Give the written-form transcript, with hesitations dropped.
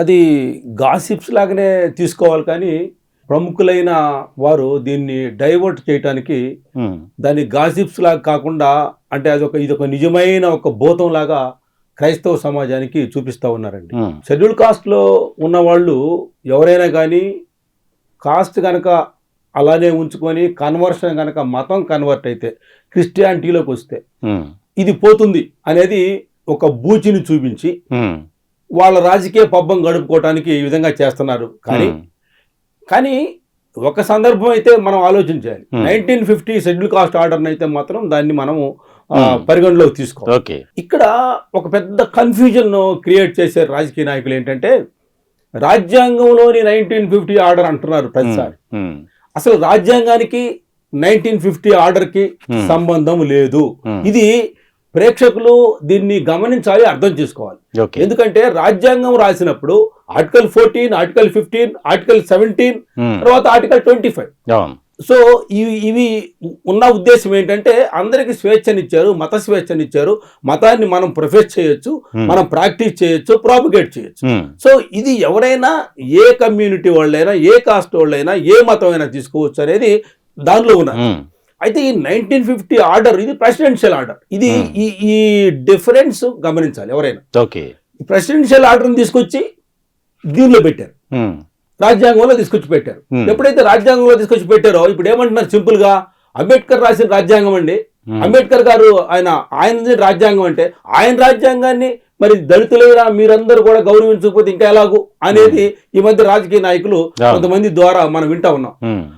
అది గాసిప్స్ లాగానే తీసుకోవాలి కానీ ప్రముఖులైన వారు దీన్ని డైవర్ట్ చేయటానికి దాన్ని గాసిప్స్ లాగా కాకుండా అంటే ఇదొక నిజమైన ఒక భూతం లాగా క్రైస్తవ సమాజానికి చూపిస్తూ ఉన్నారండి. షెడ్యూల్ కాస్ట్లో ఉన్న వాళ్ళు ఎవరైనా కానీ కాస్ట్ కనుక అలానే ఉంచుకొని కన్వర్షన్ కనుక మతం కన్వర్ట్ అయితే క్రిస్టియానిటీలోకి వస్తే ఇది పోతుంది అనేది ఒక బూచిని చూపించి వాళ్ళ రాజకీయ పబ్బం గడుపుకోవటానికి ఈ విధంగా చేస్తున్నారు. కానీ ఒక సందర్భం అయితే మనం ఆలోచించాలి. 1950 షెడ్యూల్ కాస్ట్ ఆర్డర్ అయితే మాత్రం దాన్ని మనము పరిగణలోకి తీసుకోవాలి. ఇక్కడ ఒక పెద్ద కన్ఫ్యూజన్ క్రియేట్ చేసే రాజకీయ నాయకులు ఏంటంటే రాజ్యాంగంలోని 1950 ఆర్డర్ అంటున్నారు ప్రతిసారి. అసలు రాజ్యాంగానికి 1950 ఆర్డర్కి సంబంధం లేదు. ఇది ప్రేక్షకులు దీన్ని గమనించాలి, అర్థం చేసుకోవాలి. ఎందుకంటే రాజ్యాంగం రాసినప్పుడు ఆర్టికల్ 14, ఆర్టికల్ 15, ఆర్టికల్ 17 తర్వాత ఆర్టికల్ 25. సో ఇవి ఉన్న ఉద్దేశం ఏంటంటే అందరికి స్వేచ్ఛనిచ్చారు, మత స్వేచ్ఛనిచ్చారు, మతాన్ని మనం ప్రొఫెస్ చేయొచ్చు, మనం ప్రాక్టీస్ చేయొచ్చు, ప్రాపగేట్ చేయొచ్చు. సో ఇది ఎవరైనా ఏ కమ్యూనిటీ వాళ్ళైనా ఏ కాస్ట్ వాళ్ళైనా ఏ మతం అయినా తీసుకోవచ్చు అనేది దానిలో ఉన్నారు. అయితే ఈ 1950 ఆర్డర్ ఇది ప్రెసిడెన్షియల్ ఆర్డర్. ఇది ఈ డిఫరెన్స్ గమనించాలి ఎవరైనా. ప్రెసిడెన్షియల్ ఆర్డర్ని తీసుకొచ్చి దీనిలో పెట్టారు, రాజ్యాంగంలో తీసుకొచ్చి పెట్టారు. ఎప్పుడైతే రాజ్యాంగంలో తీసుకొచ్చి పెట్టారో ఇప్పుడు ఏమంటున్నారు సింపుల్ గా, అంబేద్కర్ రాసిన రాజ్యాంగం అండి, అంబేద్కర్ గారు ఆయన రాజ్యాంగం అంటే ఆయన రాజ్యాంగాన్ని మరి దళితులైనా మీరందరూ కూడా గౌరవించకపోతే ఇంకా ఎలాగూ అనేది ఈ మధ్య రాజకీయ నాయకులు కొంతమంది ద్వారా మనం వింటా ఉన్నాం.